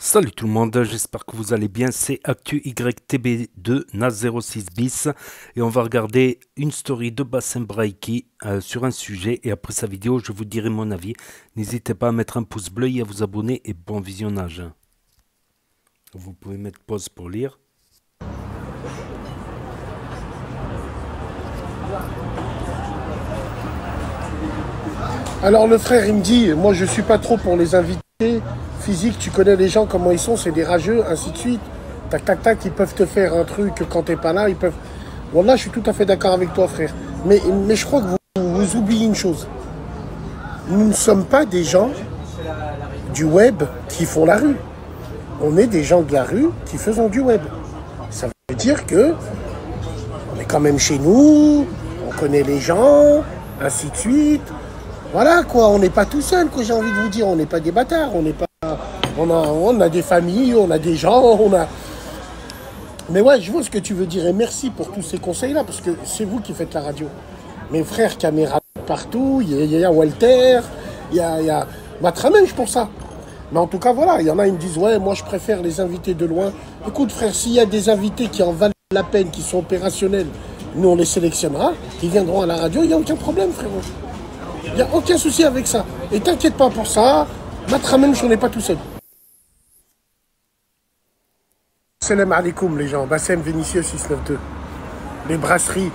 Salut tout le monde, j'espère que vous allez bien. C'est Actu YTB2 NAS06 bis et on va regarder une story de Bassem Braiki sur un sujet et après sa vidéo je vous dirai mon avis. N'hésitez pas à mettre un pouce bleu et à vous abonner et bon visionnage. Vous pouvez mettre pause pour lire. Alors le frère, il me dit, moi je suis pas trop pour les invités physiques, tu connais les gens, comment ils sont, c'est des rageux, ainsi de suite. Tac, tac, tac, ils peuvent te faire un truc quand t'es pas là, ils peuvent... Bon là, je suis tout à fait d'accord avec toi, frère. Mais je crois que vous oubliez une chose. Nous ne sommes pas des gens du web qui font la rue. On est des gens de la rue qui faisons du web. Ça veut dire que on est quand même chez nous, on connaît les gens, ainsi de suite. Voilà quoi, on n'est pas tout seul, quoi, j'ai envie de vous dire, on n'est pas des bâtards, on n'est pas. On a des familles, on a des gens, on a. Mais ouais, je vois ce que tu veux dire et merci pour tous ces conseils-là, parce que c'est vous qui faites la radio. Mes frères, caméra partout, il y a Walter, il y a Matramèche pour ça. Mais en tout cas, voilà, il y en a, ils me disent, ouais, moi je préfère les invités de loin. Écoute frère, s'il y a des invités qui en valent la peine, qui sont opérationnels, nous on les sélectionnera, qui viendront à la radio, il n'y a aucun problème frérot. Il n'y a aucun souci avec ça. Et t'inquiète pas pour ça, Matramèche, on n'est pas tout seul. Salam alaikum les gens, Bassem Vénitieux 692. Les brasseries,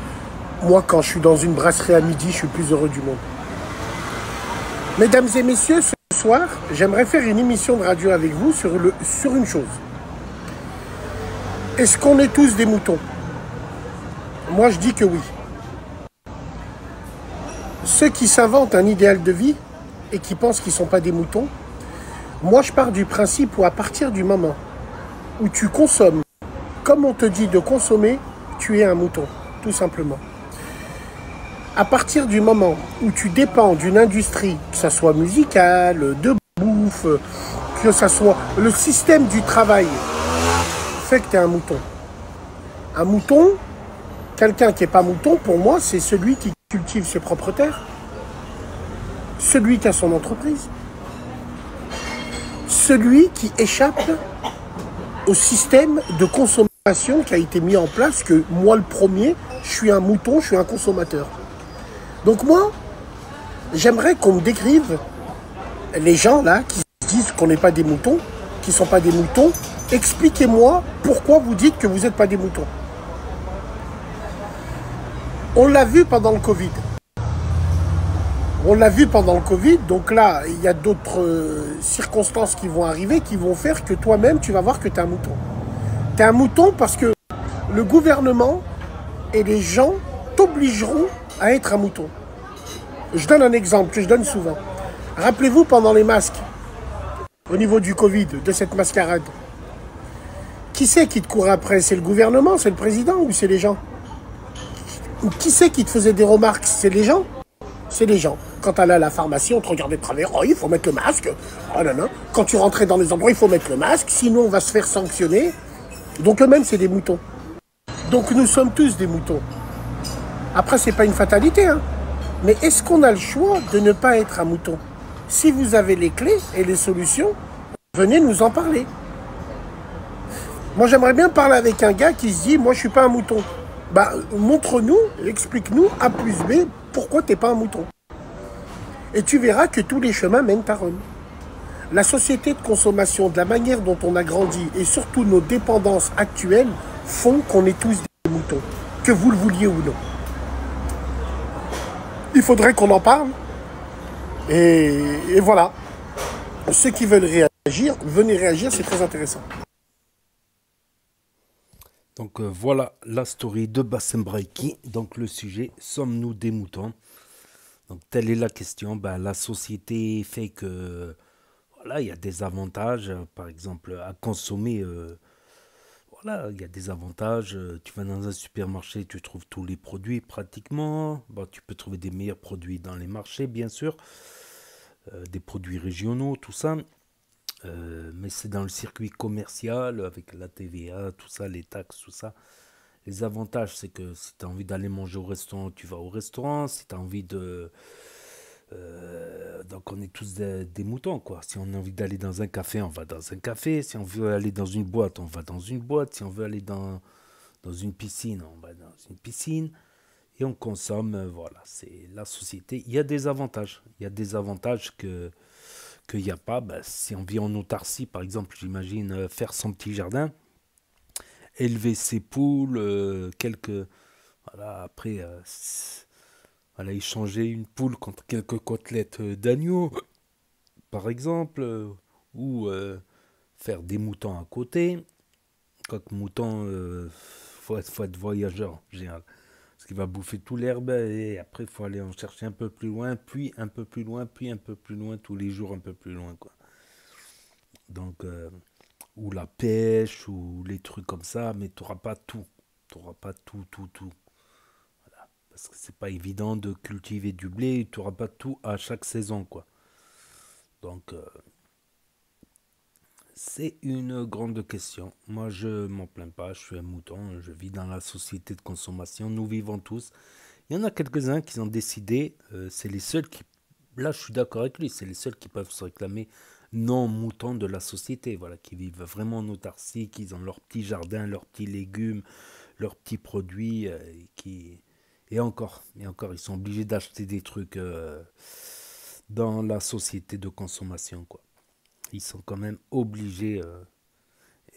moi quand je suis dans une brasserie à midi, je suis le plus heureux du monde. Mesdames et messieurs, ce soir, j'aimerais faire une émission de radio avec vous sur une chose. Est-ce qu'on est tous des moutons? Moi je dis que oui. Ceux qui s'inventent un idéal de vie et qui pensent qu'ils ne sont pas des moutons, moi je pars du principe où à partir du moment où tu consommes comme on te dit de consommer, tu es un mouton, tout simplement. À partir du moment où tu dépends d'une industrie, que ce soit musicale, de bouffe, que ce soit le système du travail, fait que tu es un mouton. Un mouton, quelqu'un qui n'est pas mouton, pour moi, c'est celui qui cultive ses propres terres, celui qui a son entreprise, celui qui échappe au système de consommation qui a été mis en place, que moi le premier, je suis un mouton, je suis un consommateur. Donc moi, j'aimerais qu'on me décrive les gens là qui se disent qu'on n'est pas des moutons, qui ne sont pas des moutons. Expliquez-moi pourquoi vous dites que vous n'êtes pas des moutons. On l'a vu pendant le Covid. On l'a vu pendant le Covid, donc là, il y a d'autres circonstances qui vont arriver, qui vont faire que toi-même, tu vas voir que tu es un mouton. Tu es un mouton parce que le gouvernement et les gens t'obligeront à être un mouton. Je donne un exemple que je donne souvent. Rappelez-vous pendant les masques, au niveau du Covid, de cette mascarade, qui c'est qui te courait après? C'est le gouvernement, c'est le président ou c'est les gens? Qui c'est qui te faisait des remarques? C'est les gens? C'est les gens. Quand tu allais à la pharmacie, on te regardait de travers. Oh, il faut mettre le masque. Oh non, non. Quand tu rentrais dans les endroits, il faut mettre le masque. Sinon, on va se faire sanctionner. Donc, eux-mêmes, c'est des moutons. Donc, nous sommes tous des moutons. Après, c'est pas une fatalité, hein. Mais est-ce qu'on a le choix de ne pas être un mouton? Si vous avez les clés et les solutions, venez nous en parler. Moi, j'aimerais bien parler avec un gars qui se dit, moi, je suis pas un mouton. Bah, montre-nous, explique-nous, A plus B, pourquoi t'es pas un mouton. Et tu verras que tous les chemins mènent à Rome. La société de consommation, de la manière dont on a grandi et surtout nos dépendances actuelles font qu'on est tous des moutons, que vous le vouliez ou non. Il faudrait qu'on en parle. Et voilà. Ceux qui veulent réagir, venez réagir, c'est très intéressant. Donc voilà la story de Bassem Braiki. Donc le sujet, sommes-nous des moutons? Donc telle est la question. Ben, la société fait que voilà, il y a des avantages, par exemple, à consommer. Voilà, il y a des avantages. Tu vas dans un supermarché, tu trouves tous les produits pratiquement. Bon, tu peux trouver des meilleurs produits dans les marchés, bien sûr, des produits régionaux, tout ça. Mais c'est dans le circuit commercial, avec la TVA, tout ça, les taxes, tout ça. Les avantages, c'est que si tu as envie d'aller manger au restaurant, tu vas au restaurant. Si tu as envie Donc on est tous des moutons, quoi. Si on a envie d'aller dans un café, on va dans un café. Si on veut aller dans une boîte, on va dans une boîte. Si on veut aller dans une piscine, on va dans une piscine. Et on consomme, voilà, c'est la société. Il y a des avantages. Il y a des avantages qu'il n'y a pas. Ben, si on vit en autarcie, par exemple, j'imagine faire son petit jardin, élever ses poules, quelques... Voilà, après, voilà, échanger une poule contre quelques côtelettes d'agneau, par exemple, ou faire des moutons à côté. Quoique mouton, faut être voyageur en général. Parce qu'il va bouffer tout l'herbe et après il faut aller en chercher un peu plus loin, puis un peu plus loin, puis un peu plus loin, tous les jours un peu plus loin, quoi. Donc, ou la pêche, ou les trucs comme ça, mais tu n'auras pas tout. Tu n'auras pas tout. Parce que c'est pas évident de cultiver du blé, tu n'auras pas tout à chaque saison, quoi. Donc, c'est une grande question. Moi, je m'en plains pas, je suis un mouton, je vis dans la société de consommation, nous vivons tous. Il y en a quelques-uns qui ont décidé, c'est les seuls qui, là je suis d'accord avec lui, c'est les seuls qui peuvent se réclamer non moutons de la société, voilà, qui vivent vraiment en autarcie, qui ont leur petit jardin, leurs petits légumes, leurs petits produits, et encore, ils sont obligés d'acheter des trucs dans la société de consommation, quoi. Ils sont quand même obligés,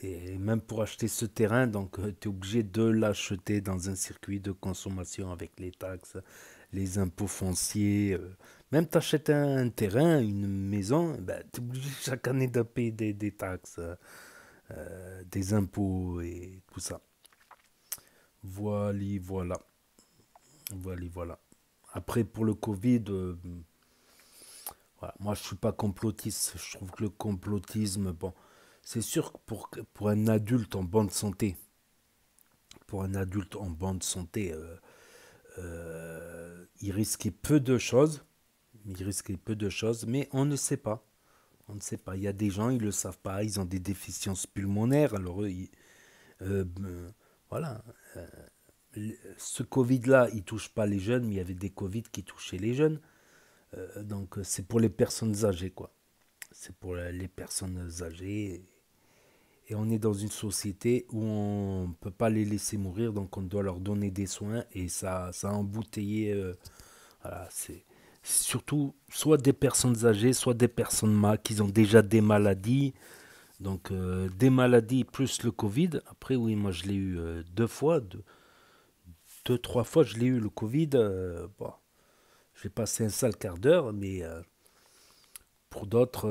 et même pour acheter ce terrain, donc tu es obligé de l'acheter dans un circuit de consommation avec les taxes, les impôts fonciers. Même tu achètes un terrain, une maison, ben, tu es obligé chaque année de payer des taxes, des impôts et tout ça. Voilà, voilà. Voilà. Après, pour le Covid, voilà, moi je suis pas complotiste. Je trouve que le complotisme, bon, c'est sûr que pour un adulte en bonne santé, il risquait peu de choses, mais on ne sait pas. On ne sait pas. Il y a des gens, ils ne le savent pas, ils ont des déficiences pulmonaires, alors eux, voilà. Ce Covid-là, il touche pas les jeunes, mais il y avait des Covid qui touchaient les jeunes. Donc c'est pour les personnes âgées, quoi. C'est pour les personnes âgées. Et on est dans une société où on ne peut pas les laisser mourir, donc on doit leur donner des soins. Et ça a embouteillé. Voilà, c'est surtout soit des personnes âgées, soit des personnes qui ont déjà des maladies. Donc des maladies plus le Covid. Après, oui, moi je l'ai eu deux fois, deux, trois fois, je l'ai eu le Covid. Bon, j'ai passé un sale quart d'heure, mais pour d'autres,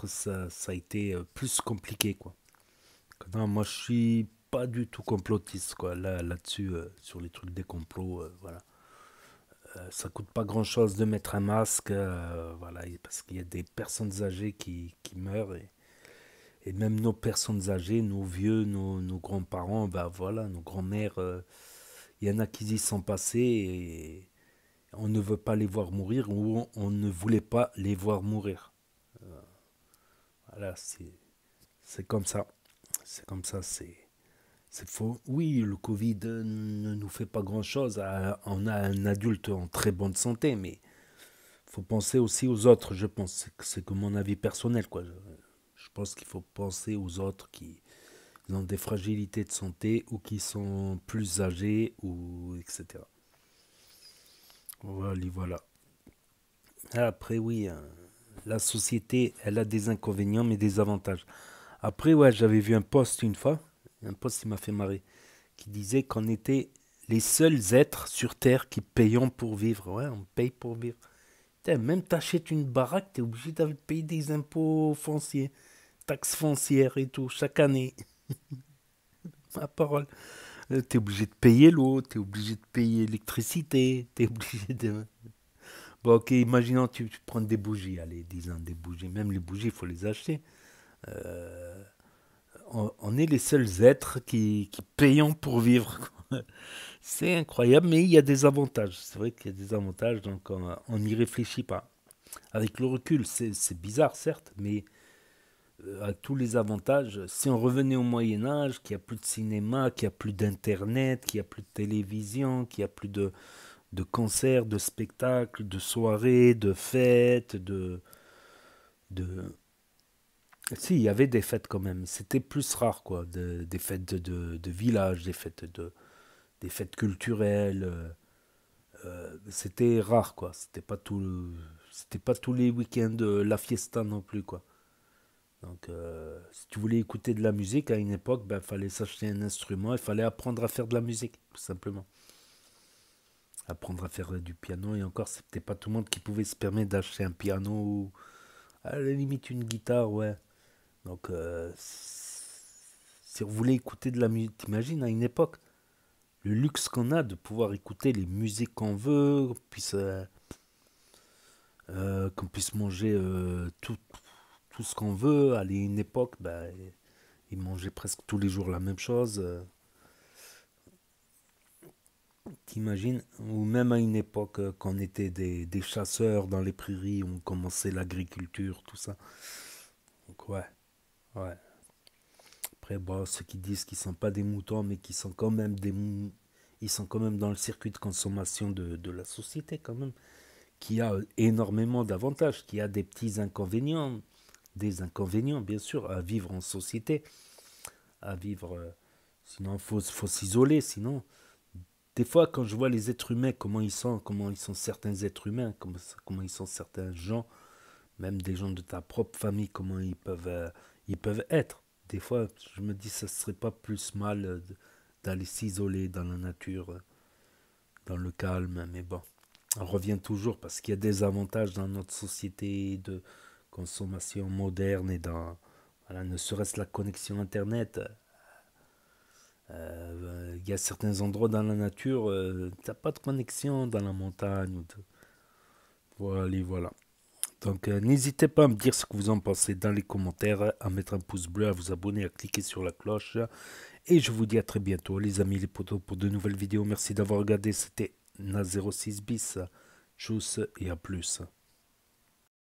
ça a été plus compliqué, quoi. Non, moi, je suis pas du tout complotiste, quoi. Là-dessus, sur les trucs des complots, voilà. Ça coûte pas grand-chose de mettre un masque, voilà, parce qu'il y a des personnes âgées qui meurent et même nos personnes âgées, nos vieux, nos grands-parents, bah voilà, nos grands-mères, il y en a qui y sont passés et on ne veut pas les voir mourir ou on ne voulait pas les voir mourir. Voilà, c'est comme ça. C'est comme ça, c'est faux. Oui, le Covid ne nous fait pas grand-chose. On a un adulte en très bonne santé, mais il faut penser aussi aux autres, je pense. C'est que mon avis personnel, quoi. Je pense qu'il faut penser aux autres qui ont des fragilités de santé ou qui sont plus âgés, ou etc. Voilà, voilà. Après, oui, la société, elle a des inconvénients, mais des avantages. Après, ouais, j'avais vu un post une fois, un post qui m'a fait marrer, qui disait qu'on était les seuls êtres sur Terre qui payons pour vivre. Ouais, on paye pour vivre. Putain, même t'achètes une baraque, t'es obligé de payer des impôts fonciers, taxes foncières et tout, chaque année. Ma parole. T'es obligé de payer l'eau, t'es obligé de payer l'électricité, t'es obligé de... Bon, ok, imaginons tu prends des bougies, allez, disons des bougies. Même les bougies, il faut les acheter. Euh, on est les seuls êtres qui payons pour vivre. C'est incroyable, mais il y a des avantages. C'est vrai qu'il y a des avantages, donc on n'y réfléchit pas. Avec le recul, c'est bizarre, certes, mais à tous les avantages, si on revenait au Moyen Âge, qu'il n'y a plus de cinéma, qu'il n'y a plus d'internet, qu'il n'y a plus de télévision, qu'il n'y a plus de... de concerts, de spectacles, de soirées, de fêtes, de... Si, il y avait des fêtes quand même. C'était plus rare, quoi. Des fêtes de village, des fêtes culturelles. C'était rare, quoi. C'était pas tous les week-ends la fiesta non plus, quoi. Donc, si tu voulais écouter de la musique à une époque, ben, fallait s'acheter un instrument, il fallait apprendre à faire de la musique, tout simplement. Apprendre à faire du piano, et encore, c'était pas tout le monde qui pouvait se permettre d'acheter un piano ou à la limite une guitare, ouais. Donc, si on voulait écouter de la musique, t'imagines à une époque, le luxe qu'on a de pouvoir écouter les musiques qu'on veut, qu'on puisse manger tout ce qu'on veut. À une époque, ben, ils mangeaient presque tous les jours la même chose. T'imagines? Ou même à une époque, quand on était des chasseurs dans les prairies, on commençait l'agriculture, tout ça. Donc ouais, ouais. Après, bon, ceux qui disent qu'ils sont pas des moutons, mais qui sont quand même ils sont quand même dans le circuit de consommation de la société, quand même, qui a énormément d'avantages, qui a des petits inconvénients, des inconvénients, bien sûr, à vivre en société, à vivre... sinon, faut s'isoler, sinon... Des fois, quand je vois les êtres humains, comment ils sont certains êtres humains, comment ils sont certains gens, même des gens de ta propre famille, comment ils peuvent être. Des fois, je me dis, ça serait pas plus mal d'aller s'isoler dans la nature, dans le calme, mais bon. On revient toujours parce qu'il y a des avantages dans notre société de consommation moderne et dans, voilà, ne serait-ce la connexion Internet. Il y a certains endroits dans la nature, t'as pas de connexion dans la montagne. Voilà, et voilà. Donc n'hésitez pas à me dire ce que vous en pensez dans les commentaires, à mettre un pouce bleu, à vous abonner, à cliquer sur la cloche. Et je vous dis à très bientôt, les amis, les potos, pour de nouvelles vidéos. Merci d'avoir regardé. C'était Na06 bis. Tchuss et à plus.